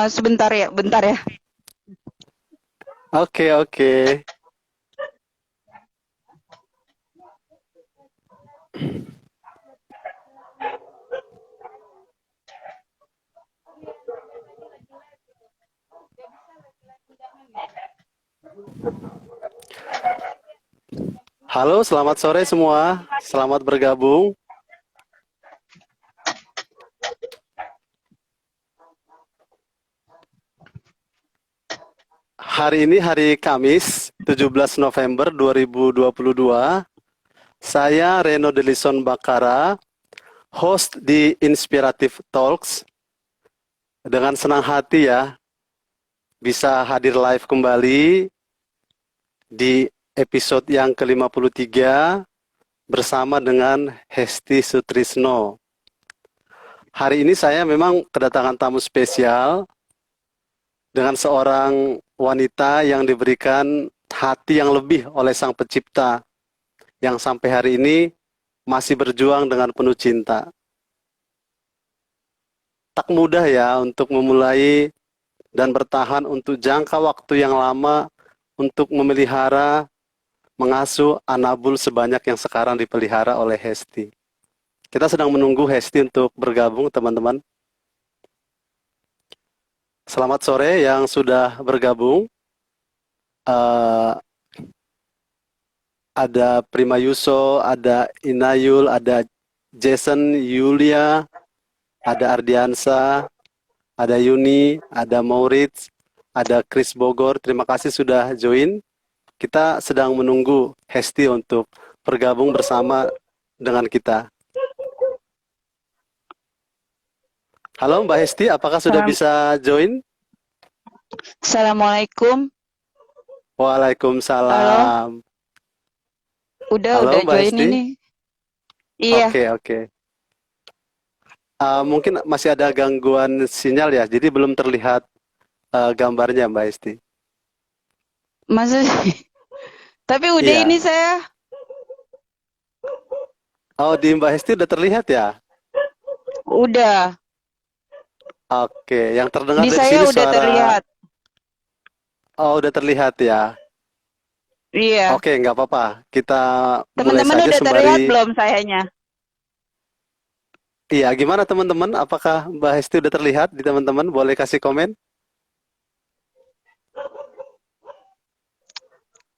Sebentar ya, bentar ya. Oke, oke. Halo, selamat sore semua. Selamat bergabung. Hari ini hari Kamis, 17 November 2022. Saya Reno Delison Bakara, host di Inspirative Talks. Dengan senang hati ya, bisa hadir live kembali di episode yang ke-53 bersama dengan Hesti Sutrisno. Hari ini saya memang kedatangan tamu spesial dengan seorang wanita yang diberikan hati yang lebih oleh Sang Pencipta, yang sampai hari ini masih berjuang dengan penuh cinta. Tak mudah ya untuk memulai dan bertahan untuk jangka waktu yang lama untuk memelihara, mengasuh Anabul sebanyak yang sekarang dipelihara oleh Hesti. Kita sedang menunggu Hesti untuk bergabung, teman-teman. Selamat sore yang sudah bergabung. Ada Prima Yuso, ada Inayul, ada Jason, Yulia, ada Ardiansa, ada Yuni, ada Maurits, ada Chris Bogor. Terima kasih sudah join. Kita sedang menunggu Hesti untuk bergabung bersama dengan kita. Halo Mbak Hesti, apakah sudah Salam. bisa join? Assalamualaikum. Halo, Waalaikumsalam. udah Halo Mbak join Hesti. ini. Iya, Oke. Mungkin masih ada gangguan sinyal ya, jadi belum terlihat gambarnya Mbak Hesti. masa sih? Tapi udah ini Iya. saya, Oh, di Mbak Hesti udah terlihat ya? udah. Oke, yang terdengar Di dari saya sini udah suara. terlihat. Oh, udah terlihat ya. Iya. Oke, nggak apa-apa. Kita mulai Teman-teman saja udah terlihat sembari. belum sayanya? Iya, gimana teman-teman? Apakah Mbak Hesti udah terlihat di teman-teman? Boleh kasih komen?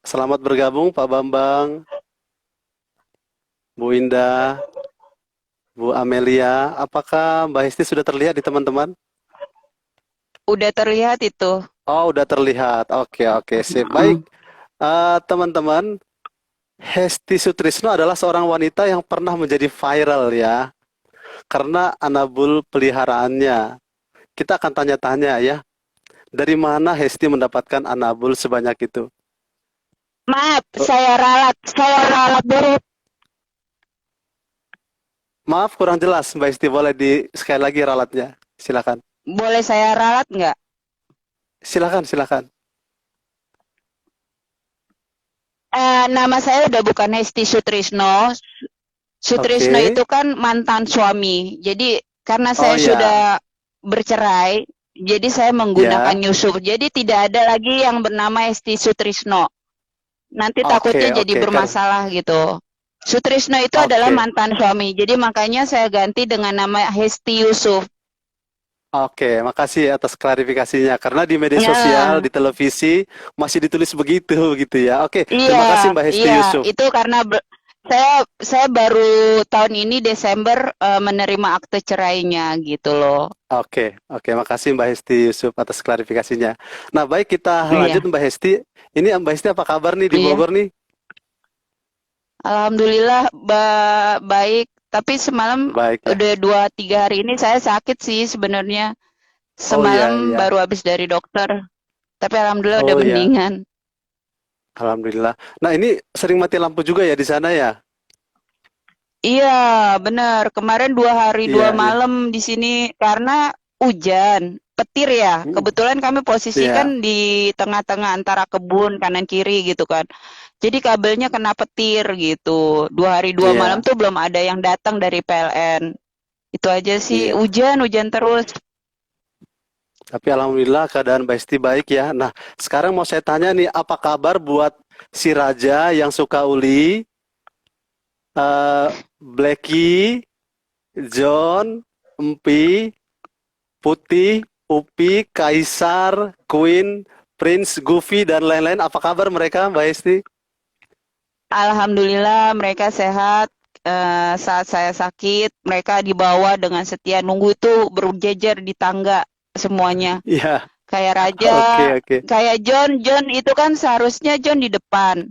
Selamat bergabung Pak Bambang, Bu Indah, Bu Amelia. Apakah Mbak Hesti sudah terlihat di teman-teman? Udah terlihat itu. Oh, udah terlihat. Oke, sip. Baik, Mm. teman-teman. Hesti Sutrisno adalah seorang wanita yang pernah menjadi viral ya, karena Anabul peliharaannya. Kita akan tanya-tanya ya, dari mana Hesti mendapatkan Anabul sebanyak itu? Maaf, Oh, saya ralat dulu. maaf kurang jelas Mbak Hesti, boleh di sekali lagi ralatnya? Silakan. Boleh saya ralat nggak? Silakan. Nama saya udah bukan Hesti Sutrisno. Sutrisno Oke. itu kan mantan suami. Jadi karena Oh saya ya, sudah bercerai, jadi saya menggunakan ya. Yusuf. Jadi tidak ada lagi yang bernama Hesti Sutrisno. Nanti takutnya jadi Oke. bermasalah gitu. Sutrisno itu adalah Oke. mantan suami. Jadi makanya saya ganti dengan nama Hesti Yusuf. Oke, makasih atas klarifikasinya. Karena di media sosial, Ya, di televisi masih ditulis begitu gitu ya. Oke, iya, terima kasih Mbak Hesti iya. Yusuf. Itu karena saya baru tahun ini Desember menerima akte cerainya gitu loh. Oke, makasih Mbak Hesti Yusuf atas klarifikasinya. Nah, baik kita lanjut Iya, Mbak Hesti. Ini Mbak Hesti apa kabar nih di iya. Bogor nih? Alhamdulillah baik. Tapi semalam Baik ya. udah 2-3 hari ini saya sakit sih sebenarnya. Oh iya, Semalam iya. baru habis dari dokter. Tapi alhamdulillah udah Oh iya, mendingan. Alhamdulillah. Nah, ini sering mati lampu juga ya di sana ya? Iya, benar. Kemarin 2 hari dua Iya. malam di sini karena hujan, petir ya. Hmm, Kebetulan kami posisi kan Iya, di tengah-tengah antara kebun kanan kiri gitu kan. Jadi kabelnya kena petir gitu. 2 hari 2 malam iya, tuh belum ada yang datang dari PLN. Itu aja sih. iya. Hujan, hujan terus. Tapi alhamdulillah keadaan Mbak Esti baik ya. Nah, sekarang mau saya tanya nih, apa kabar buat si Raja yang suka uli, Blacky, John, Empi, Putih, Upi, Kaisar, Queen, Prince, Goofy, dan lain-lain. Apa kabar mereka, Mbak Esti? Alhamdulillah mereka sehat. Saat saya sakit, mereka dibawa dengan setia nunggu itu berjejer di tangga semuanya. Iya, Kayak Raja, oke, oke. kayak John itu kan seharusnya John di depan.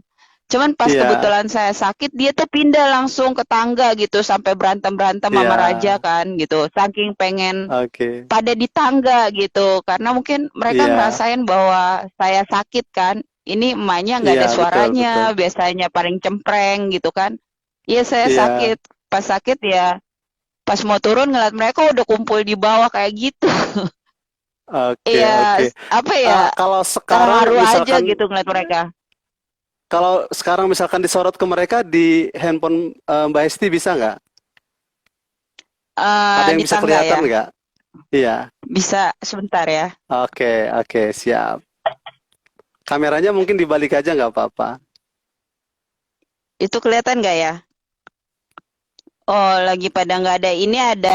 Cuman pas Iya, kebetulan saya sakit, dia tuh pindah langsung ke tangga gitu sampai berantem-berantem iya, sama Raja kan gitu. Saking pengen oke. pada di tangga gitu. Karena mungkin mereka Iya, ngerasain bahwa saya sakit kan. Ini emaknya nggak iya, ada betul, suaranya, betul. biasanya paling cempreng gitu kan. Iya saya Iya, sakit. Pas sakit ya, pas mau turun ngeliat mereka udah kumpul di bawah kayak gitu. oke, Iya, oke. apa ya, Kalau sekarang terharu aja misalkan gitu ngeliat mereka. disorot ke mereka di handphone Mbak Esti bisa nggak? Ada yang Di bisa tangga kelihatan ya, nggak? Iya. bisa sebentar ya. Oke, oke, siap. Kameranya mungkin dibalik aja nggak apa-apa. Itu kelihatan nggak ya? Oh, lagi pada nggak ada. Ini ada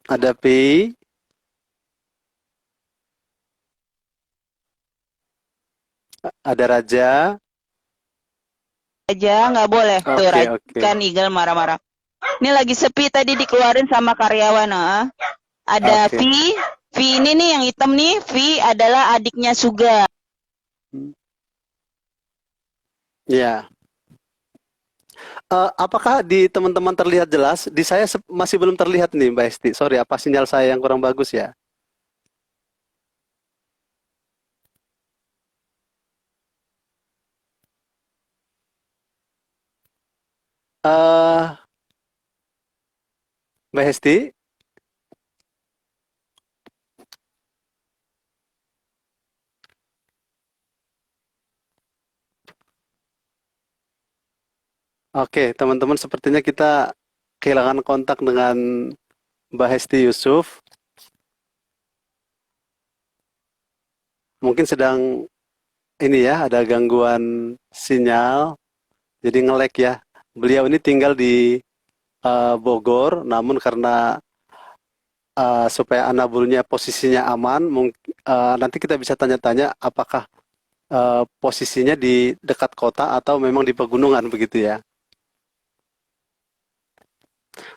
Ada Pi, ada Raja. aja, nggak boleh. Tuh, Oke, oke. kan Eagle marah-marah. Ini lagi sepi tadi dikeluarin sama karyawan. Ada V, Oke. V ini nih yang hitam nih. V adalah adiknya Suga. Ya. Apakah di teman-teman terlihat jelas? Di saya masih belum terlihat nih, Mbak Esti. Sorry, apa sinyal saya yang kurang bagus ya? Eh, Mbak Esti? Oke, teman-teman, sepertinya kita kehilangan kontak dengan Mbak Hesti Yusuf. Mungkin sedang ini ya, ada gangguan sinyal, jadi nge-lag ya. Beliau ini tinggal di Bogor, namun karena supaya anabulnya posisinya aman, nanti kita bisa tanya-tanya apakah posisinya di dekat kota atau memang di pegunungan begitu ya.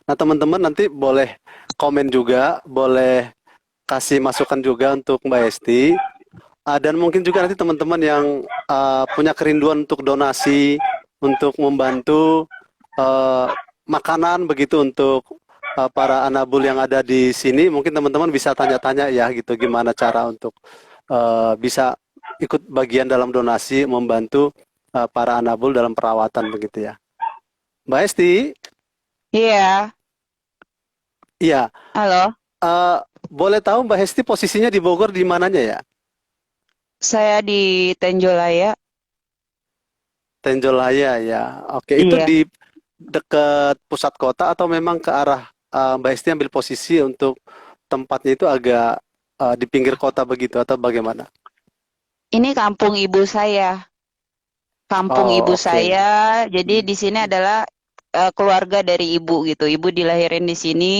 Nah, teman-teman nanti boleh komen juga, boleh kasih masukan juga untuk Mbak Esti. Dan mungkin juga nanti teman-teman yang punya kerinduan untuk donasi, untuk membantu uh, makanan begitu untuk para anabul yang ada di sini, mungkin teman-teman bisa tanya-tanya ya gitu gimana cara untuk bisa ikut bagian dalam donasi membantu para anabul dalam perawatan begitu ya. Mbak Esti, Iya, iya, halo. uh, boleh tahu Mbak Esti posisinya di Bogor di mananya ya? Saya di Tenjolaya. Tenjolaya ya. Oke, itu Iya. di dekat pusat kota atau memang ke arah Mbak Esti ambil posisi untuk tempatnya itu agak di pinggir kota begitu atau bagaimana? Ini kampung ibu saya. Kampung Oh, ibu oke. saya. Jadi di sini adalah keluarga dari ibu gitu. Ibu dilahirin di sini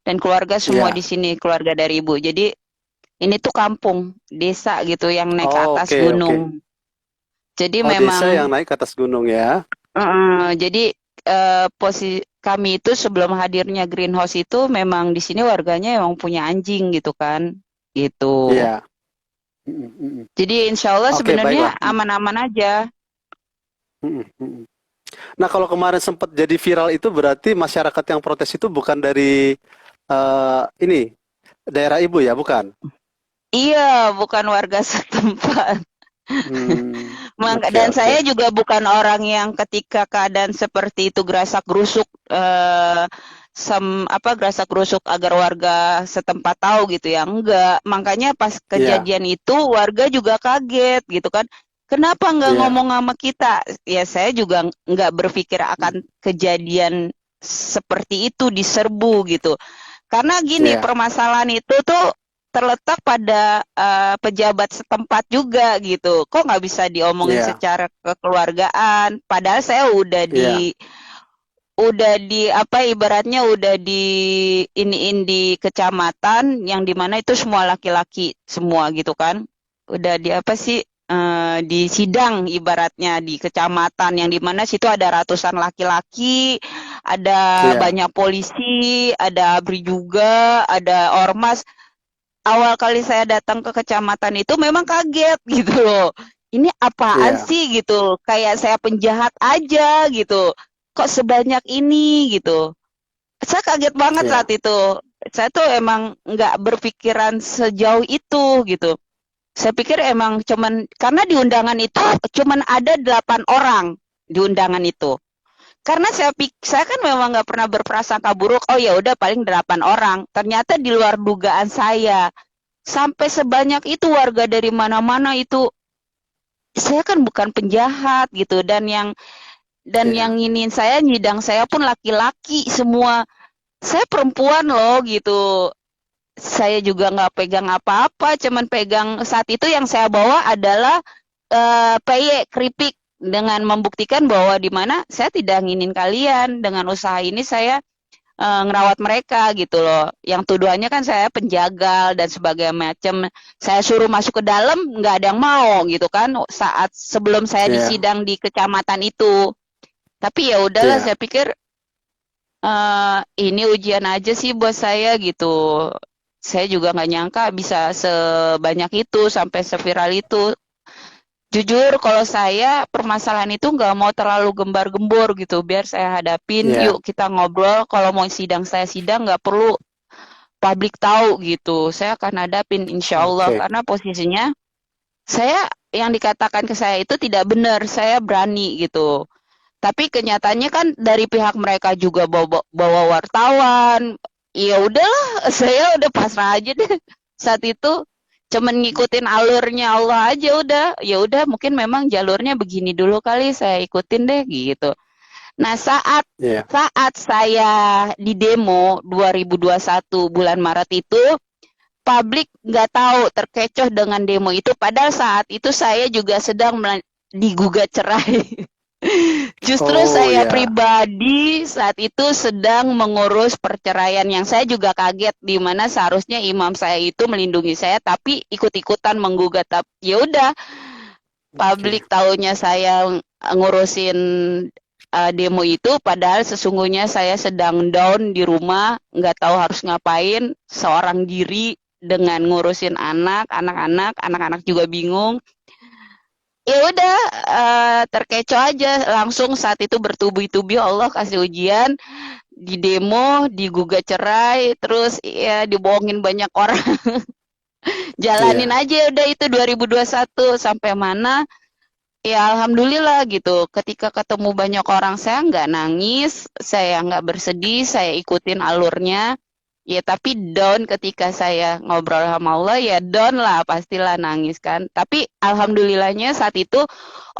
dan keluarga semua di Ya. sini, keluarga dari ibu. Jadi ini tuh kampung, desa gitu yang naik ke Oh, atas oke, oke. gunung. Jadi Oh, desa memang, yang naik ke atas gunung ya. jadi posisi kami itu sebelum hadirnya greenhouse itu memang di sini warganya emang punya anjing gitu kan, gitu. Iya. Mm, mm, mm. Jadi insya Allah Oke, baiklah. sebenarnya aman-aman aja. Mm, mm, mm. Nah, kalau kemarin sempat jadi viral itu berarti masyarakat yang protes itu bukan dari ini daerah ibu ya, bukan? Iya, bukan warga setempat. Oke, Dan oke. saya juga bukan orang yang ketika keadaan seperti itu gerasak gerusuk gerasak gerusuk agar warga setempat tahu gitu ya. Enggak. Makanya pas Iya. kejadian itu warga juga kaget gitu kan. Kenapa nggak Iya, ngomong sama kita? Ya saya juga nggak berpikir akan kejadian seperti itu diserbu gitu. Karena gini, iya, permasalahan itu tuh terletak pada pejabat setempat juga gitu. Kok nggak bisa diomongin iya, secara kekeluargaan? Padahal saya iya, udah di apa ibaratnya udah di iniin di kecamatan yang dimana itu semua laki-laki semua gitu kan. Udah di apa sih di sidang ibaratnya di kecamatan yang dimana situ ada ratusan laki-laki, ada iya, banyak polisi, ada ABRI juga, ada ormas. Awal kali saya datang ke kecamatan itu memang kaget gitu loh. Ini apaan iya, sih gitu? Kayak saya penjahat aja gitu. Kok sebanyak ini gitu? Saya kaget banget saat iya, itu. Saya tuh emang nggak berpikiran sejauh itu gitu. Saya pikir emang cuman karena di undangan itu cuman ada 8 orang di undangan itu. Karena saya kan memang nggak pernah berprasangka buruk. Oh ya udah paling 8 orang. Ternyata di luar dugaan saya. Sampai sebanyak itu warga dari mana-mana itu. Saya kan bukan penjahat gitu dan yang iya. ingin saya nyidang saya pun laki-laki semua. Saya perempuan loh gitu. Saya juga nggak pegang apa-apa, cuman pegang saat itu yang saya bawa adalah peye keripik dengan membuktikan bahwa di mana saya tidak nginin kalian dengan usaha ini saya ngerawat mereka gitu loh. Yang tuduhannya kan saya penjagal dan sebagainya macam. Saya suruh masuk ke dalam nggak ada yang mau gitu kan saat sebelum saya Iya, disidang di kecamatan itu. Tapi ya udahlah iya, saya pikir ini ujian aja sih buat saya gitu. Saya juga nggak nyangka bisa sebanyak itu sampai seviral itu. Jujur, kalau saya permasalahan itu nggak mau terlalu gembar-gembor gitu. Biar saya hadapin, iya. yuk kita ngobrol. Kalau mau sidang saya sidang, nggak perlu publik tahu gitu. Saya akan hadapin insya Allah. Oke, Karena posisinya saya yang dikatakan ke saya itu tidak benar. Saya berani gitu. Tapi kenyataannya kan dari pihak mereka juga bawa wartawan. Ya udahlah, saya udah pasrah aja deh. Saat itu cuman ngikutin alurnya Allah aja udah. Ya udah, mungkin memang jalurnya begini dulu kali saya ikutin deh gitu. Nah, saat iya. saat saya di demo 2021 bulan Maret itu, publik nggak tahu terkecoh dengan demo itu. Padahal saat itu saya juga sedang digugat cerai. Justru Oh saya ya, pribadi saat itu sedang mengurus perceraian yang saya juga kaget di mana seharusnya imam saya itu melindungi saya tapi ikut-ikutan menggugat. Ya udah, oke. publik taunya saya ngurusin demo itu padahal sesungguhnya saya sedang down di rumah, nggak tahu harus ngapain, seorang diri dengan ngurusin anak-anak juga bingung. Ya udah terkecoh aja langsung saat itu bertubi-tubi Allah kasih ujian di demo digugat cerai terus ya dibohongin banyak orang. Jalanin Iya, aja udah itu 2021 sampai mana ya alhamdulillah gitu ketika ketemu banyak orang saya nggak nangis, saya nggak bersedih, saya ikutin alurnya. Ya tapi down ketika saya ngobrol sama Allah ya down lah pastilah nangis kan. Tapi alhamdulillahnya saat itu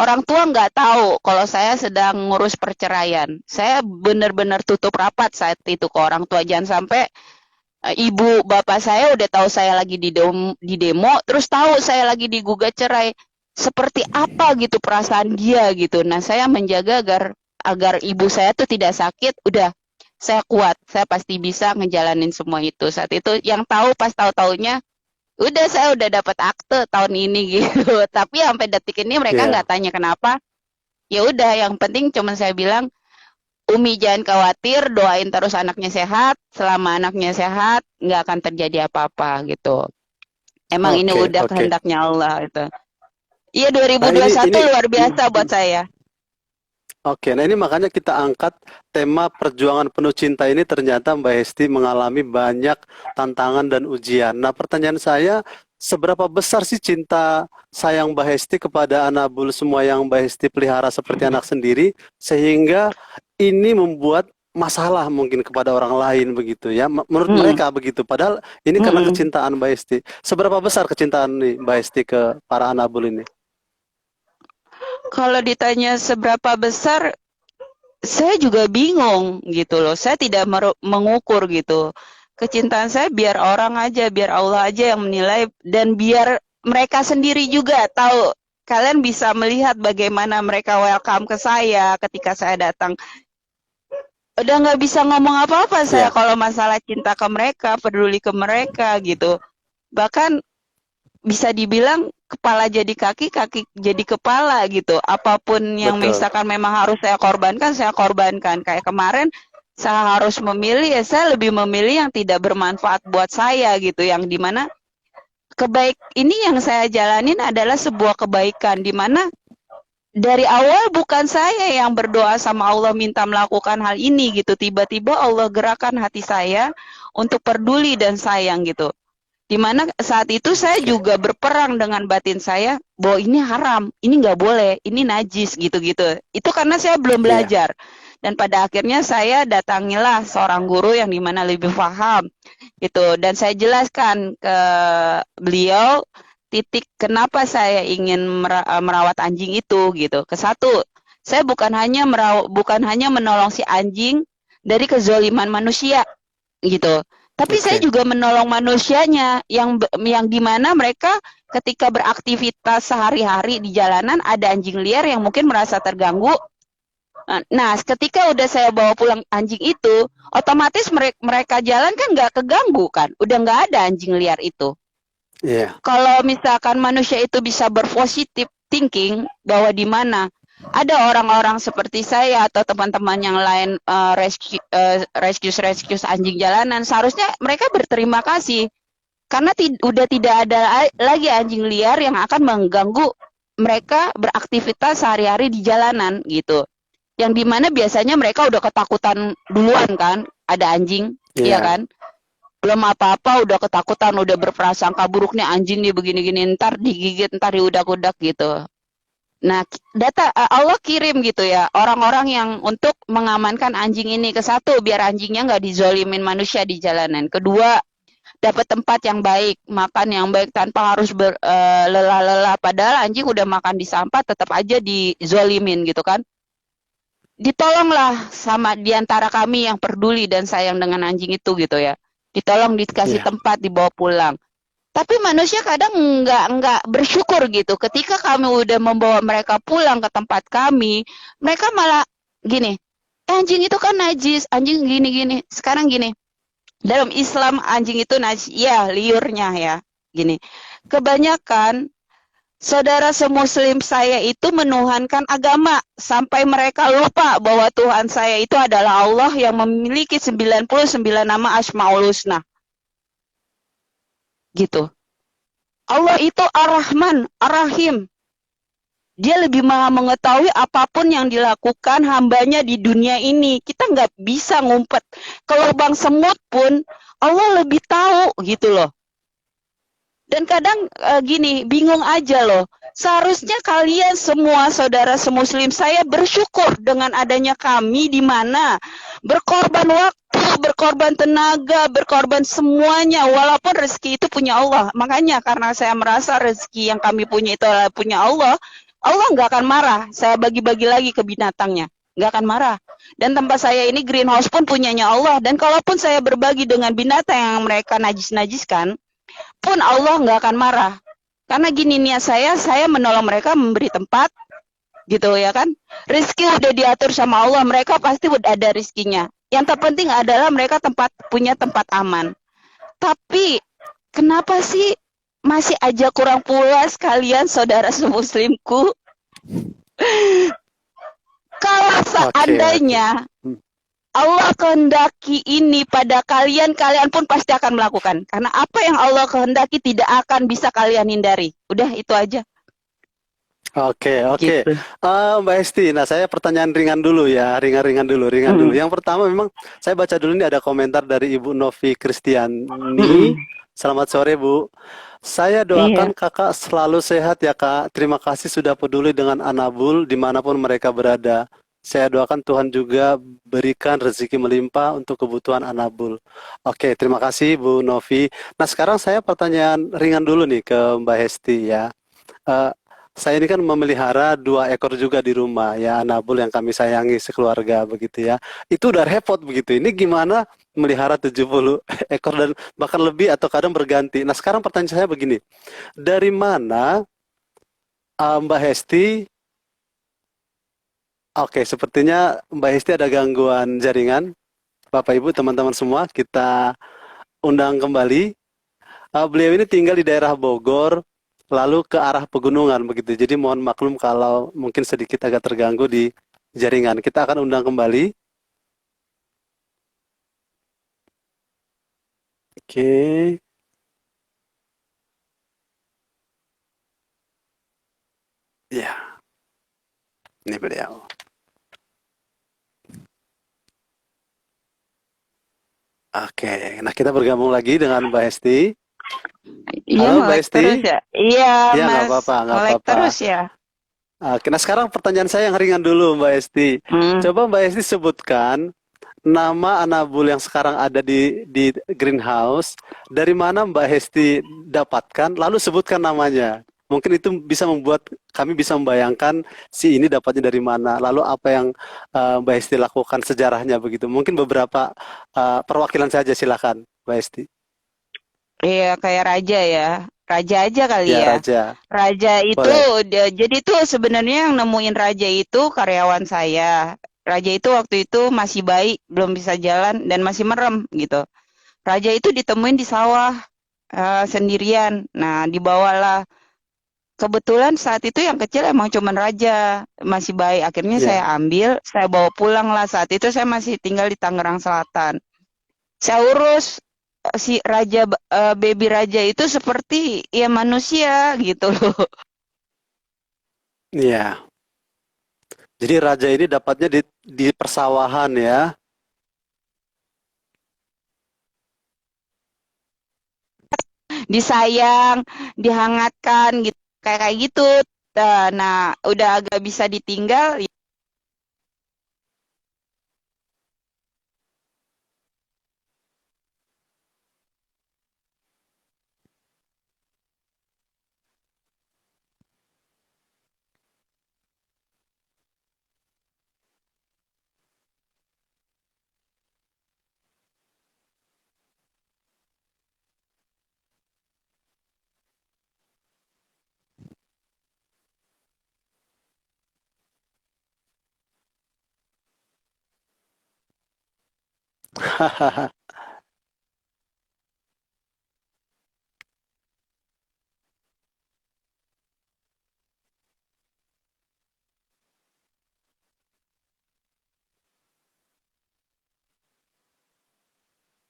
orang tua nggak tahu kalau saya sedang ngurus perceraian. Saya benar-benar tutup rapat saat itu ke orang tua jangan sampai ibu bapak saya udah tahu saya lagi di demo terus tahu saya lagi digugat cerai. Seperti apa gitu perasaan dia gitu. Nah, saya menjaga agar agar ibu saya tuh tidak sakit, udah saya kuat, saya pasti bisa ngejalanin semua itu. Saat itu yang tahu pas tahu-taunya, udah saya udah dapat akte tahun ini gitu. Tapi sampai detik ini mereka nggak iya. tanya kenapa. Ya udah, yang penting cuman saya bilang, Umi jangan khawatir, doain terus anaknya sehat. Selama anaknya sehat, nggak akan terjadi apa-apa gitu. Emang ini Oke, udah oke. kehendaknya Allah itu. Iya Nah, 2021 luar biasa buat saya. oke, nah ini makanya kita angkat tema perjuangan penuh cinta ini ternyata Mbak Hesti mengalami banyak tantangan dan ujian. Nah, pertanyaan saya, seberapa besar sih cinta sayang Mbak Hesti kepada Anabul semua yang Mbak Hesti pelihara seperti anak sendiri, sehingga ini membuat masalah mungkin kepada orang lain begitu ya, menurut Mm-mm. mereka begitu. Padahal ini karena Mm-mm. kecintaan Mbak Hesti. Seberapa besar kecintaan nih Mbak Hesti ke para Anabul ini? Kalau ditanya seberapa besar, saya juga bingung gitu loh. Saya tidak mengukur gitu. Kecintaan saya biar orang aja, biar Allah aja yang menilai, dan biar mereka sendiri juga tahu. Kalian bisa melihat bagaimana mereka welcome ke saya ketika saya datang. Udah nggak bisa ngomong apa-apa saya Ya, kalau masalah cinta ke mereka, peduli ke mereka gitu. Bahkan bisa dibilang kepala jadi kaki, kaki jadi kepala gitu. Apapun yang betul. misalkan memang harus saya korbankan, saya korbankan. Kayak kemarin saya harus memilih, ya saya lebih memilih yang tidak bermanfaat buat saya gitu. Yang dimana ini yang saya jalanin adalah sebuah kebaikan. Dimana dari awal bukan saya yang berdoa sama Allah minta melakukan hal ini gitu. Tiba-tiba Allah gerakan hati saya untuk peduli dan sayang gitu. Dimana saat itu saya Oke. juga berperang dengan batin saya bahwa ini haram, ini nggak boleh, ini najis gitu-gitu. Itu karena saya belum Iya. belajar. Dan pada akhirnya saya datangilah seorang guru yang dimana lebih paham gitu. Dan saya jelaskan ke beliau titik kenapa saya ingin merawat anjing itu gitu. Ke satu, saya bukan hanya menolong si anjing dari kezoliman manusia gitu. Tapi saya Oke. juga menolong manusianya yang dimana mereka ketika beraktivitas sehari-hari di jalanan ada anjing liar yang mungkin merasa terganggu. Nah, ketika udah saya bawa pulang anjing itu, otomatis mereka jalan kan nggak keganggu kan, udah nggak ada anjing liar itu. Iya. Kalau misalkan manusia itu bisa berpositif thinking bahwa di mana ada orang-orang seperti saya atau teman-teman yang lain rescue anjing jalanan, seharusnya mereka berterima kasih karena udah tidak ada lagi anjing liar yang akan mengganggu mereka beraktivitas sehari-hari di jalanan gitu. Yang dimana biasanya mereka udah ketakutan duluan kan, ada anjing, iya Iya. kan? Belum apa-apa udah ketakutan, udah berprasangka buruk nih anjing nih begini-gini, ntar digigit, ntar diudak-udak gitu. Nah, Allah kirim gitu ya orang-orang yang untuk mengamankan anjing ini. Ke satu, biar anjingnya nggak dizolimin manusia di jalanan. Kedua, dapat tempat yang baik, makan yang baik tanpa harus lelah-lelah. Padahal anjing udah makan di sampah, tetap aja dizolimin gitu kan. Ditolonglah sama diantara kami yang peduli dan sayang dengan anjing itu gitu ya. Ditolong dikasih Iya. tempat dibawa pulang. Tapi manusia kadang nggak bersyukur gitu. Ketika kami udah membawa mereka pulang ke tempat kami, mereka malah gini, anjing itu kan najis, anjing gini-gini. Sekarang gini, dalam Islam anjing itu najis, ya liurnya ya, gini. Kebanyakan saudara semuslim saya itu menuhankan agama sampai mereka lupa bahwa Tuhan saya itu adalah Allah yang memiliki 99 nama Asmaul Husna. Gitu. Allah itu Ar-Rahman, Ar-Rahim. Dia lebih maha mengetahui apapun yang dilakukan hambanya di dunia ini. Kita nggak bisa ngumpet ke lubang semut pun Allah lebih tahu gitu loh. Dan kadang gini, bingung aja loh. Seharusnya kalian semua saudara semuslim saya bersyukur dengan adanya kami di mana berkorban waktu, berkorban tenaga, berkorban semuanya walaupun rezeki itu punya Allah. Makanya karena saya merasa rezeki yang kami punya itu adalah punya Allah, Allah nggak akan marah. Saya bagi-bagi lagi ke binatangnya, nggak akan marah. Dan tempat saya ini greenhouse pun punyanya Allah. Dan kalaupun saya berbagi dengan binatang yang mereka najis-najiskan, pun Allah nggak akan marah. Karena gini niat saya menolong mereka memberi tempat, gitu ya kan. Rizki udah diatur sama Allah, mereka pasti udah ada rizkinya. Yang terpenting adalah mereka punya tempat aman. Tapi kenapa sih masih aja kurang puas kalian saudara semuslimku? Kalau Oke, oke. seandainya Hmm. Allah kehendaki ini pada kalian, kalian pun pasti akan melakukan. Karena apa yang Allah kehendaki tidak akan bisa kalian hindari. Udah itu aja. Oke, oke. Gitu. Mbak Esti, nah saya pertanyaan ringan dulu ya, ringan-ringan dulu, ringan dulu. Mm, Yang pertama memang saya baca dulu nih ada komentar dari Ibu Novi mm-mm. Kristiani. Selamat sore Bu. Saya Iya. doakan kakak selalu sehat ya kak. Terima kasih sudah peduli dengan Anabul dimanapun mereka berada. Saya doakan Tuhan juga berikan rezeki melimpah untuk kebutuhan Anabul. Oke, terima kasih Bu Novi. Nah sekarang saya pertanyaan ringan dulu nih ke Mbak Hesti ya. Eh, saya ini kan memelihara 2 ekor juga di rumah ya, Anabul yang kami sayangi sekeluarga begitu ya. Itu udah repot begitu. Ini gimana melihara 70 ekor dan bahkan lebih atau kadang berganti. Nah, sekarang pertanyaan saya begini. Dari mana Mbak Hesti? Oke, sepertinya Mbak Hesti ada gangguan jaringan. Bapak Ibu, teman-teman semua, kita undang kembali. Beliau ini tinggal di daerah Bogor, lalu ke arah pegunungan begitu. Jadi mohon maklum kalau mungkin sedikit agak terganggu di jaringan. Kita akan undang kembali. Oke, ya, ini beliau. Oke, nah kita bergabung lagi dengan Mbak Hesti. Iya, Halo Mbak nge-lag Hesti. terus ya. Iya, Ya, nggak Mas, apa-apa, nggak nge-lag apa-apa. terus ya. Oke, nah sekarang pertanyaan saya yang ringan dulu Mbak Hesti. Hmm. Coba Mbak Hesti sebutkan nama Anabul yang sekarang ada di greenhouse, dari mana Mbak Hesti dapatkan, lalu sebutkan namanya. Mungkin itu bisa membuat kami bisa membayangkan si ini dapatnya dari mana, lalu apa yang Mbak Hesti lakukan sejarahnya begitu. Mungkin beberapa perwakilan saja silakan, Mbak Hesti. Iya, kayak raja ya. Raja aja kali Ya, ya. Raja. Raja itu, Boleh. jadi tuh sebenarnya yang nemuin raja itu karyawan saya. Raja itu waktu itu masih bayi, belum bisa jalan dan masih merem gitu. Raja itu ditemuin di sawah sendirian. Nah, dibawalah. Kebetulan saat itu yang kecil emang cuman Raja, masih bayi. Akhirnya saya Ya. ambil, saya bawa pulang lah. Saat itu saya masih tinggal di Tangerang Selatan. Saya urus si Raja, baby Raja itu seperti ya manusia gitu loh. Iya. Jadi Raja ini dapatnya di persawahan ya. Disayang, dihangatkan gitu, kayak kayak gitu. Nah, udah agak bisa ditinggal.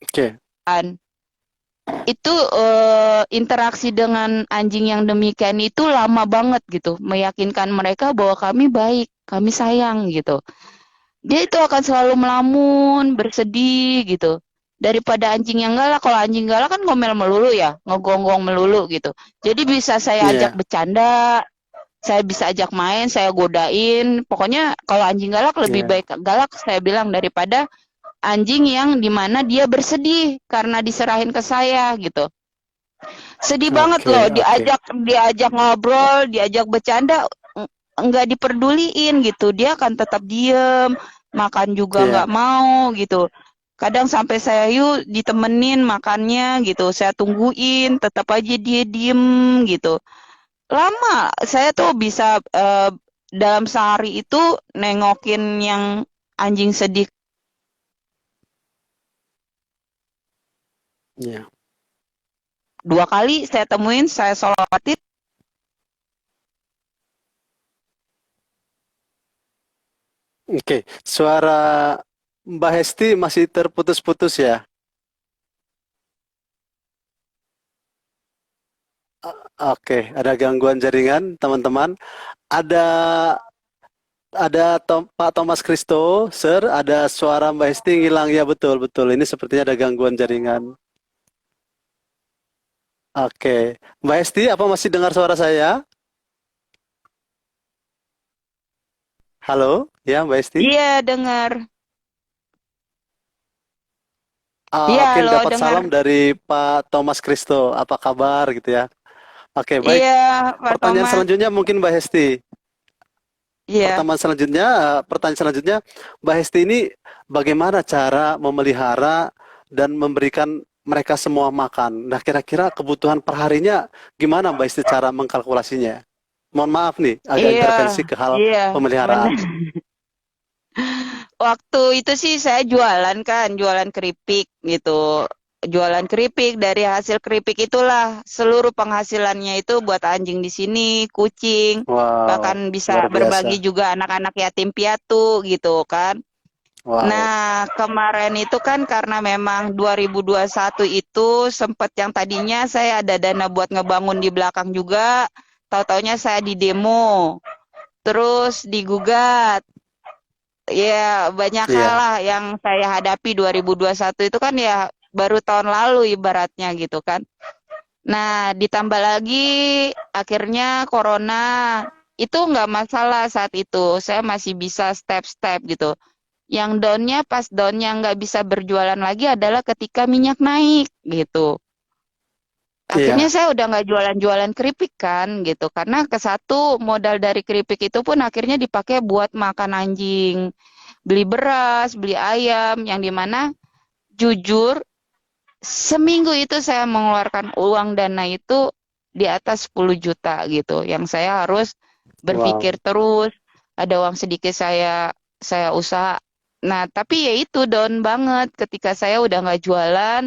Oke. Itu interaksi dengan anjing yang demikian itu lama banget gitu, meyakinkan mereka bahwa kami baik, kami sayang gitu. Dia itu akan selalu melamun, bersedih gitu. Daripada anjing yang galak, kalau anjing galak kan ngomel melulu ya, ngegonggong melulu gitu. Jadi bisa saya ajak Iya, bercanda, saya bisa ajak main, saya godain. Pokoknya kalau anjing galak lebih iya. baik galak saya bilang daripada anjing yang dimana dia bersedih karena diserahin ke saya gitu. Sedih banget Oke, loh, oke. diajak diajak ngobrol, diajak bercanda, nggak diperduliin gitu. Dia akan tetap diem, makan juga nggak Iya. mau gitu. Kadang sampai saya yuk ditemenin makannya gitu, saya tungguin, tetap aja dia diem gitu. Lama, saya tuh bisa dalam sehari itu nengokin yang anjing sedih Iya. 2 kali, saya temuin, saya sholatin. Oke. Suara Mbak Hesti masih terputus-putus ya. Oke, ada gangguan jaringan, teman-teman. Ada Pak Thomas Kristo, Sir, ada suara Mbak Hesti hilang ya, betul betul. Ini sepertinya ada gangguan jaringan. Oke, Mbak Hesti, apa masih dengar suara saya? Halo, ya Mbak Hesti. Iya, dengar. Ah, Iya, oke, halo, dapat dengar. salam dari Pak Thomas Kristo. Apa kabar gitu ya? Oke, baik. Iya, Pak Pertanyaan Thomas. selanjutnya mungkin Mbak Hesti. Iya. Pertanyaan selanjutnya, Mbak Hesti ini bagaimana cara memelihara dan memberikan mereka semua makan? Nah, kira-kira kebutuhan perharinya gimana Mbak Hesti cara mengkalkulasinya? Mohon maaf nih, agak Iya, intervensi ke hal iya, benar. pemeliharaan. Waktu itu sih saya jualan kan, jualan keripik gitu. Jualan keripik, dari hasil keripik itulah seluruh penghasilannya itu buat anjing di sini, kucing, Wow, bahkan bisa luar berbagi biasa. juga anak-anak yatim piatu gitu kan. Wow, Nah, kemarin itu kan karena memang 2021 itu sempat yang tadinya saya ada dana buat ngebangun di belakang juga, tahu-taunya saya di demo, terus digugat. Ya, banyak hal iya, lah yang saya hadapi 2021 itu kan ya baru tahun lalu ibaratnya gitu kan. Nah, ditambah lagi akhirnya corona itu nggak masalah saat itu. Saya masih bisa step-step gitu. Yang downnya pas downnya nggak bisa berjualan lagi adalah ketika minyak naik gitu. Akhirnya iya, saya udah nggak jualan-jualan keripik kan gitu. Karena ke satu modal dari keripik itu pun akhirnya dipakai buat makan anjing. Beli beras, beli ayam, yang dimana jujur seminggu itu saya mengeluarkan uang dana itu di atas 10 juta gitu. Yang saya harus wow, berpikir terus, ada uang sedikit saya usaha. Nah, tapi ya itu down banget ketika saya udah nggak jualan,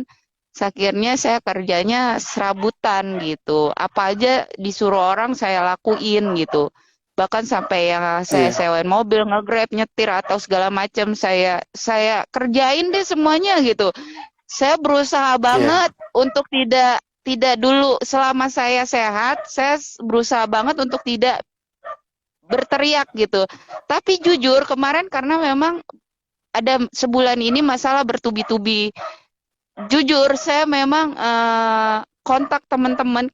akhirnya saya kerjanya serabutan gitu. Apa aja disuruh orang saya lakuin gitu. Bahkan sampai yang saya iya, sewain mobil, nge-Grab, nyetir atau segala macam saya kerjain deh semuanya gitu. Saya berusaha iya, banget untuk tidak tidak dulu selama saya sehat, saya berusaha banget untuk tidak berteriak gitu. Tapi jujur kemarin karena memang ada sebulan ini masalah bertubi-tubi. Jujur saya memang kontak teman-teman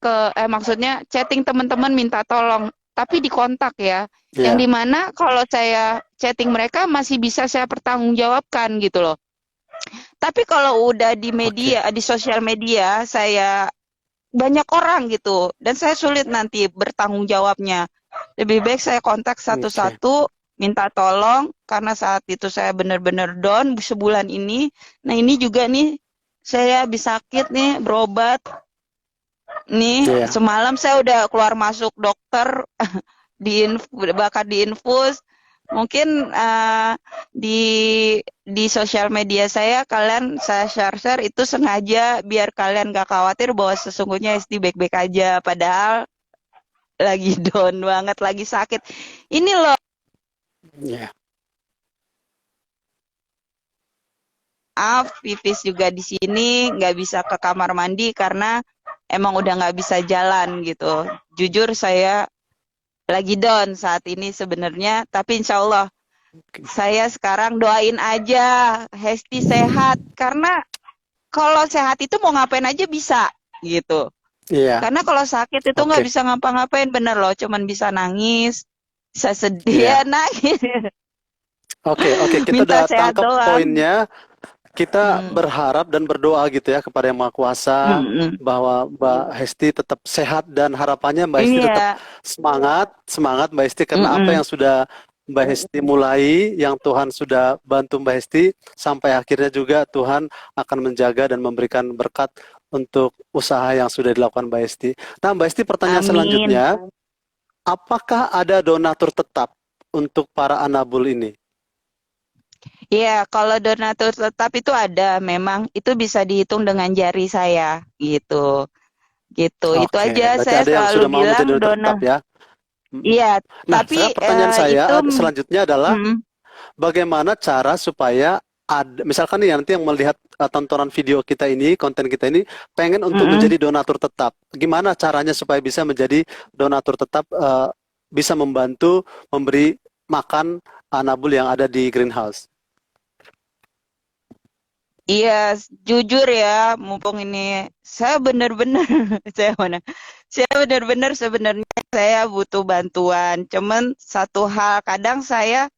maksudnya chatting teman-teman minta tolong, tapi dikontak ya. Yang iya, dimana kalau saya chatting mereka masih bisa saya pertanggungjawabkan gitu loh. Tapi kalau udah di oke, media, di sosial media, saya banyak orang gitu, dan saya sulit nanti bertanggung jawabnya. Lebih baik saya kontak oke, satu-satu, minta tolong, karena saat itu saya benar-benar down sebulan ini. Nah ini juga nih, saya habis sakit nih, berobat. Nih, iya, semalam saya udah keluar masuk dokter, bakal diinfus. Mungkin di sosial media saya share-share itu sengaja biar kalian gak khawatir bahwa sesungguhnya SD baik-baik aja. Padahal lagi down banget, lagi sakit. Ini loh, iya, maaf, pipis juga di sini, nggak bisa ke kamar mandi karena emang udah nggak bisa jalan gitu. Jujur saya lagi down saat ini sebenarnya, tapi insya Allah oke, saya sekarang doain aja Hesti sehat karena kalau sehat itu mau ngapain aja bisa gitu. iya, Karena kalau sakit itu nggak oke, bisa ngapa-ngapain bener loh, cuman bisa nangis, bisa sedih ya iya. nangis, Oke, oke, kita minta udah sehat tangkap doang. poinnya. Kita Hmm, berharap dan berdoa gitu ya kepada Yang Maha Kuasa mm-mm. bahwa Mbak Hesti tetap sehat dan harapannya Mbak Hesti tetap Iya, semangat, semangat Mbak Hesti karena apa mm-mm. yang sudah Mbak Hesti mulai, yang Tuhan sudah bantu Mbak Hesti sampai akhirnya juga Tuhan akan menjaga dan memberikan berkat untuk usaha yang sudah dilakukan Mbak Hesti. Nah, Mbak Hesti, pertanyaan Amin. selanjutnya, apakah ada donatur tetap untuk para anabul ini? Iya, kalau donatur tetap itu ada, memang itu bisa dihitung dengan jari saya, gitu. Gitu. Itu Oke, aja berarti saya ada yang selalu sudah mau bilang menjadi donatur dona. tetap ya. Mm. Iya, Nah, tapi sekarang pertanyaan itu saya selanjutnya adalah mm, bagaimana cara supaya ada, misalkan nih nanti yang melihat tontonan video kita ini, konten kita ini, pengen untuk mm, menjadi donatur tetap. Gimana caranya supaya bisa menjadi donatur tetap, bisa membantu memberi makan anabul yang ada di greenhouse? iya, jujur ya, mumpung ini saya benar-benar saya benar-benar sebenarnya saya butuh bantuan. Cuman satu hal, kadang saya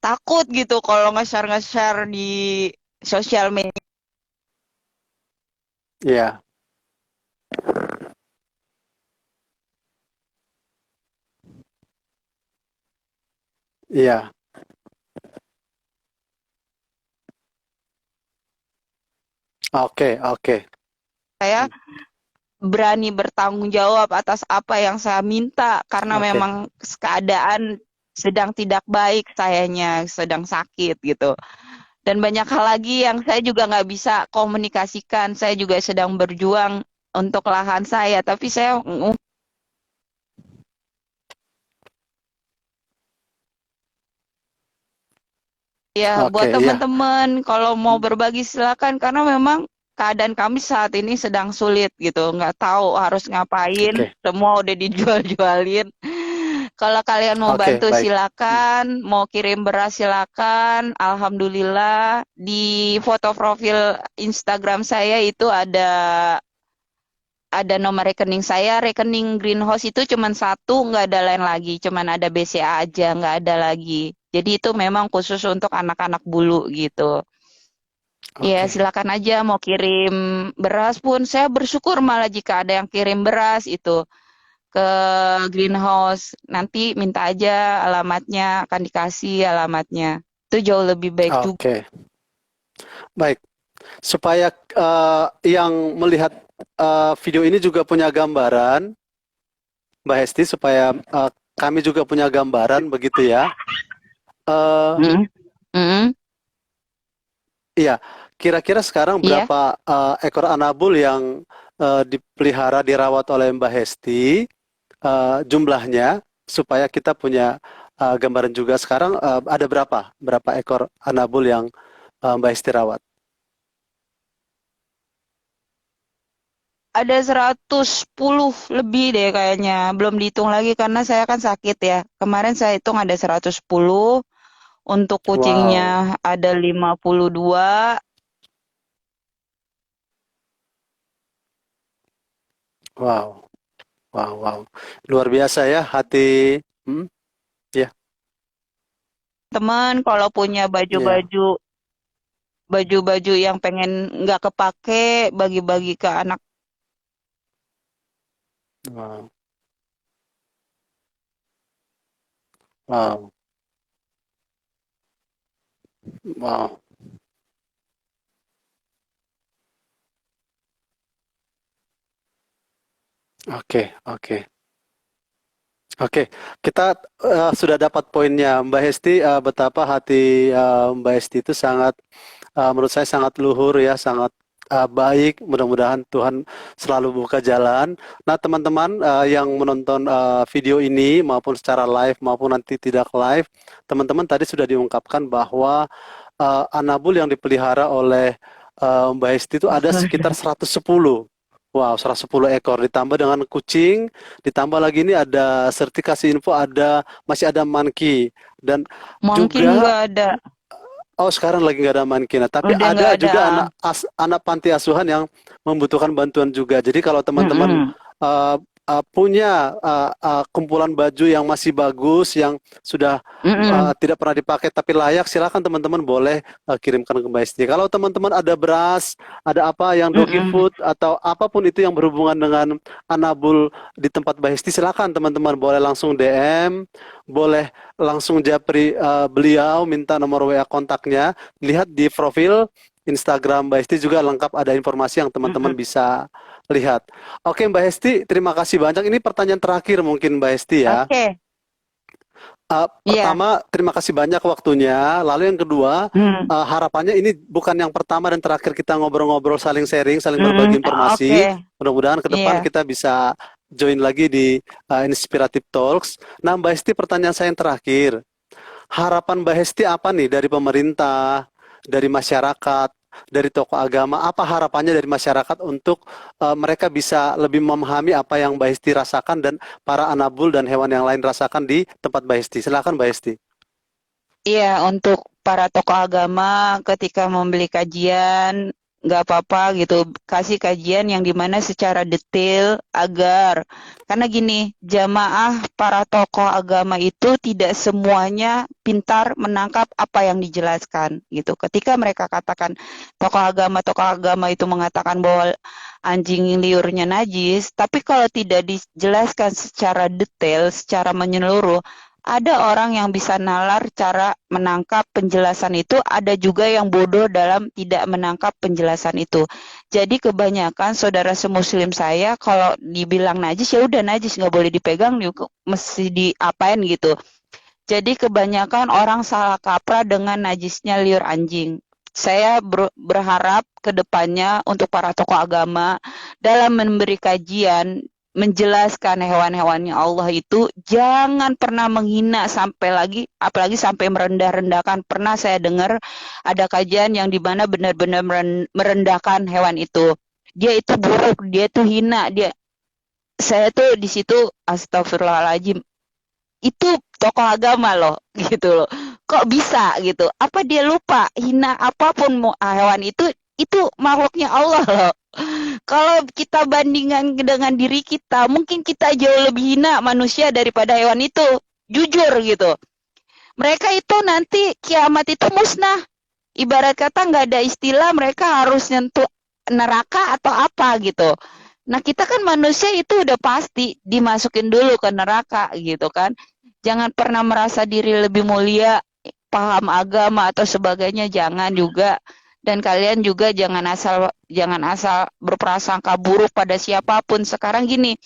takut gitu kalau nge-share di sosial media. Iya, Iya. Oke, oke. Saya berani bertanggung jawab atas apa yang saya minta karena Oke. memang keadaan sedang tidak baik, sayanya sedang sakit gitu. Dan banyak hal lagi yang saya juga nggak bisa komunikasikan. Saya juga sedang berjuang untuk lahan saya, tapi saya ya Oke, buat iya. teman-teman kalau mau berbagi silakan karena memang keadaan kami saat ini sedang sulit gitu. Nggak tahu harus ngapain. Oke. Semua udah dijual-jualin. Kalau kalian mau Oke, bantu baik. silakan, mau kirim beras silakan. Alhamdulillah di foto profil Instagram saya itu ada nomor rekening saya. Rekening Greenhouse itu cuma satu, nggak ada lain lagi. Cuman ada BCA aja, nggak ada lagi. Jadi itu memang khusus untuk anak-anak bulu gitu. Ya, Oke. silakan aja mau kirim beras pun. Saya bersyukur malah jika ada yang kirim beras itu ke greenhouse. Nanti minta aja alamatnya, akan dikasih alamatnya. Itu jauh lebih baik juga. Oke. Baik. Supaya yang melihat video ini juga punya gambaran, Mbak Hesti, supaya kami juga punya gambaran begitu ya. Eh, Mm, mm, iya, kira-kira sekarang iya, berapa ekor anabul yang dipelihara, dirawat oleh Mbak Hesti, jumlahnya, supaya kita punya gambaran juga sekarang ada berapa ekor anabul yang Mbak Hesti rawat? ada 110 lebih deh kayaknya. Belum dihitung lagi karena saya kan sakit ya. Kemarin saya hitung ada 110. Untuk Wow, kucingnya ada 52. wow, wow, wow. Luar biasa ya hati. Hmm, ya, Teman kalau punya ya. baju-baju yang pengen nggak kepake, bagi-bagi ke anak. Wow, wow, wow. Oke, oke. Oke, kita sudah dapat poinnya, Mbak Hesti. Betapa hati Mbak Hesti itu sangat, menurut saya sangat luhur ya, sangat baik. Mudah-mudahan Tuhan selalu buka jalan. Nah, teman-teman yang menonton video ini maupun secara live maupun nanti tidak live, teman-teman tadi sudah diungkapkan bahwa anabul yang dipelihara oleh Mbak Hesti itu ada sekitar 110. Wow, 110 ekor ditambah dengan kucing, ditambah lagi ini ada sertifikasi info, masih ada monkey dan Mungkin juga nggak ada, sekarang lagi nggak ada monkey. Nah, tapi udah nggak ada ada. juga anak panti asuhan yang membutuhkan bantuan juga. Jadi kalau teman-teman Mm-mm, uh, punya kumpulan baju yang masih bagus, yang sudah mm-mm, tidak pernah dipakai tapi layak, silakan teman-teman boleh kirimkan ke Mbak Esti. Kalau teman-teman ada beras, ada apa yang doggy mm-mm. food atau apapun itu yang berhubungan dengan anabul di tempat Mbak Esti, silakan teman-teman boleh langsung DM, boleh langsung japri beliau, minta nomor WA kontaknya, lihat di profil Instagram Mbak Esti juga lengkap, ada informasi yang teman-teman Mm-mm. bisa lihat. Oke Mbak Hesti, terima kasih banyak. Ini pertanyaan terakhir mungkin Mbak Hesti ya. Oke, iya. Pertama, terima kasih banyak waktunya. Lalu yang kedua, Mm, harapannya ini bukan yang pertama dan terakhir kita ngobrol-ngobrol, saling sharing, saling mm-mm. berbagi informasi. Oke, Mudah-mudahan ke depan iya. kita bisa join lagi di Inspirative Talks. Nah, Mbak Hesti, pertanyaan saya yang terakhir. Harapan Mbak Hesti apa nih dari pemerintah, dari masyarakat, dari tokoh agama? Apa harapannya dari masyarakat untuk mereka bisa lebih memahami apa yang Mbak Hesti rasakan dan para anabul dan hewan yang lain rasakan di tempat Mbak Hesti? Silakan Mbak Hesti. Iya, untuk para tokoh agama ketika membeli kajian, nggak apa-apa gitu, kasih kajian yang dimana secara detail agar, karena gini, jamaah para tokoh agama itu tidak semuanya pintar menangkap apa yang dijelaskan gitu. Ketika mereka katakan tokoh agama itu mengatakan bahwa anjing liurnya najis, tapi kalau tidak dijelaskan secara detail, secara menyeluruh, Ada orang yang bisa nalar cara menangkap penjelasan itu, ada juga yang bodoh dalam tidak menangkap penjelasan itu. Jadi kebanyakan saudara semuslim saya kalau dibilang najis ya udah najis, nggak boleh dipegang, mesti diapain gitu. Jadi kebanyakan orang salah kaprah dengan najisnya liur anjing. Saya berharap ke depannya untuk para tokoh agama dalam memberi kajian, menjelaskan hewan-hewannya Allah itu jangan pernah menghina sampai lagi, apalagi sampai merendah-rendahkan. Pernah saya dengar ada kajian yang dimana benar-benar merendahkan hewan itu. Dia itu buruk, dia itu hina, saya tuh di situ astagfirullahaladzim, itu tokoh agama loh gitu loh, kok bisa gitu, apa dia lupa hina apapun hewan itu makhluknya Allah loh. Kalau kita bandingkan dengan diri kita, mungkin kita jauh lebih hina manusia daripada hewan itu, jujur gitu. Mereka itu nanti kiamat itu musnah, ibarat kata nggak ada istilah mereka harus nyentuh neraka atau apa gitu. Nah kita kan manusia itu udah pasti dimasukin dulu ke neraka gitu kan. Jangan pernah merasa diri lebih mulia, paham agama atau sebagainya, jangan juga. Dan kalian juga jangan asal berprasangka buruk pada siapapun. Sekarang gini,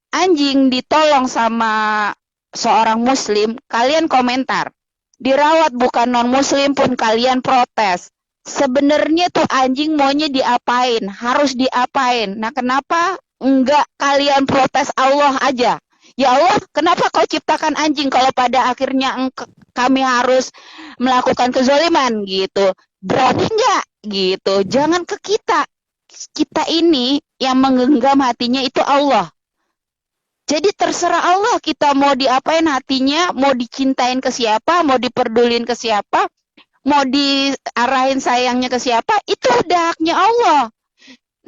anjing ditolong sama seorang muslim, kalian komentar. Dirawat bukan non muslim pun kalian protes. Sebenarnya tuh anjing maunya diapain, harus diapain. Nah, kenapa enggak kalian protes Allah aja? Ya Allah, kenapa kau ciptakan anjing kalau pada akhirnya kami harus melakukan kezaliman gitu? Berani enggak gitu? Jangan ke kita. Kita ini yang menggenggam hatinya itu Allah. Jadi terserah Allah kita mau diapain hatinya, mau dicintain ke siapa, mau diperdulin ke siapa, mau diarahin sayangnya ke siapa, itu udah haknya Allah.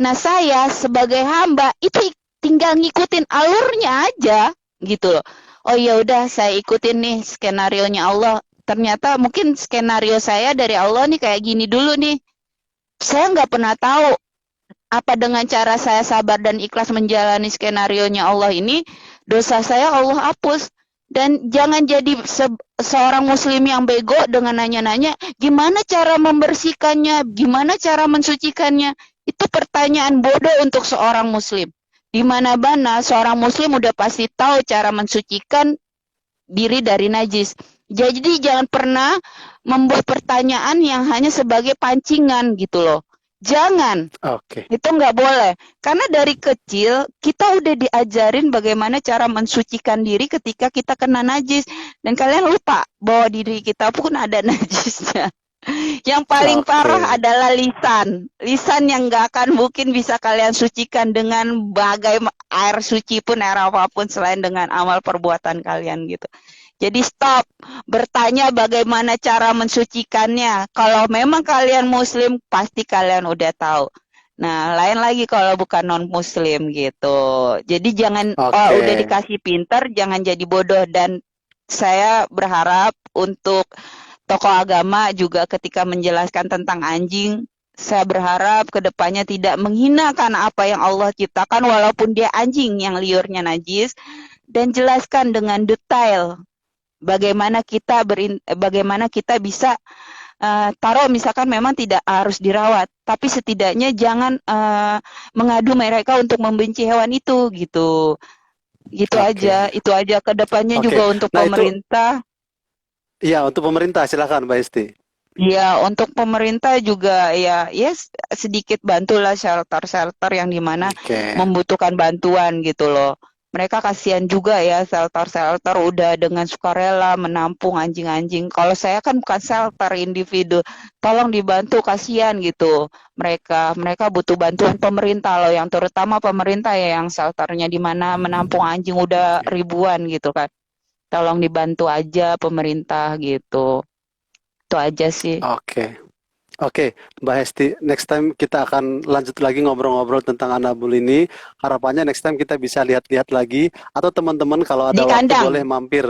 Nah saya sebagai hamba itu tinggal ngikutin alurnya aja gitu loh. Oh ya udah saya ikutin nih skenarionya Allah. Ternyata mungkin skenario saya dari Allah nih kayak gini dulu nih. Saya nggak pernah tahu apa dengan cara saya sabar dan ikhlas menjalani skenarionya Allah ini, dosa saya Allah hapus. Dan jangan jadi seorang muslim yang bego dengan nanya-nanya, gimana cara membersihkannya, gimana cara mensucikannya. Itu pertanyaan bodoh untuk seorang muslim. Di mana-mana seorang muslim udah pasti tahu cara mensucikan diri dari najis. Jadi jangan pernah membuat pertanyaan yang hanya sebagai pancingan gitu loh. Jangan. Oke. Itu nggak boleh. Karena dari kecil kita udah diajarin bagaimana cara mensucikan diri ketika kita kena najis. Dan kalian lupa bahwa diri kita pun ada najisnya. Yang paling parah Oke. adalah lisan. Lisan yang nggak akan mungkin bisa kalian sucikan dengan bagai air suci pun, air apapun selain dengan amal perbuatan kalian gitu. Jadi stop bertanya bagaimana cara mensucikannya. Kalau memang kalian muslim, pasti kalian udah tahu. Nah, lain lagi kalau bukan non-muslim gitu. Jadi jangan, oh, Oke. udah dikasih pinter, jangan jadi bodoh. Dan saya berharap untuk tokoh agama juga ketika menjelaskan tentang anjing, saya berharap kedepannya tidak menghinakan apa yang Allah ciptakan walaupun dia anjing yang liurnya najis, dan jelaskan dengan detail bagaimana kita bisa taruh misalkan memang tidak harus dirawat, tapi setidaknya jangan mengadu mereka untuk membenci hewan itu gitu. Gitu aja, Oke. itu aja kedepannya Oke. juga untuk Nah, itu pemerintah. ya untuk pemerintah silakan Mbak Esti. Ya, untuk pemerintah juga ya, sedikit bantulah shelter-shelter yang dimana Oke. membutuhkan bantuan gitu loh. Mereka kasihan juga ya, shelter-shelter udah dengan sukarela menampung anjing-anjing. Kalau saya kan bukan shelter individu, tolong dibantu, kasihan gitu. Mereka butuh bantuan pemerintah loh, yang terutama pemerintah ya yang shelternya di mana menampung anjing udah Oke. ribuan gitu kan. Tolong dibantu aja pemerintah gitu. Itu aja sih. Oke. Oke, Mbak Hesti, next time kita akan lanjut lagi ngobrol-ngobrol tentang Anabul ini. Harapannya next time kita bisa lihat-lihat lagi, atau teman-teman kalau Di ada waktu kandang. boleh mampir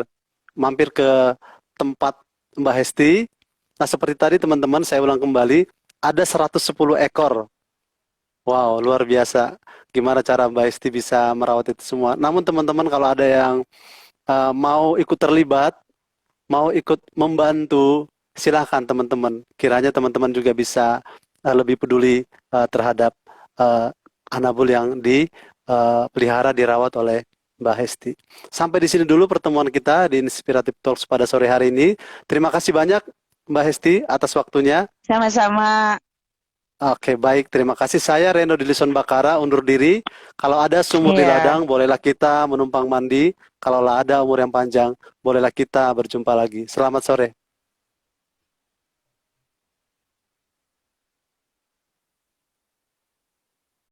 mampir ke tempat Mbak Hesti. Nah, seperti tadi teman-teman, saya ulang kembali, ada 110 ekor. Wow, luar biasa. Gimana cara Mbak Hesti bisa merawat itu semua. Namun teman-teman kalau ada yang mau ikut terlibat, mau ikut membantu, silahkan teman-teman. Kiranya teman-teman juga bisa lebih peduli terhadap uh, Anabul yang dipelihara, dirawat oleh Mbak Hesti. Sampai di sini dulu pertemuan kita di Inspiratif Talks pada sore hari ini. Terima kasih banyak Mbak Hesti atas waktunya. Sama-sama. Oke, baik. Terima kasih. Saya Reno Dilison Bakara, undur diri. Kalau ada sumur di Iya. ladang, bolehlah kita menumpang mandi. Kalau ada umur yang panjang, bolehlah kita berjumpa lagi. Selamat sore.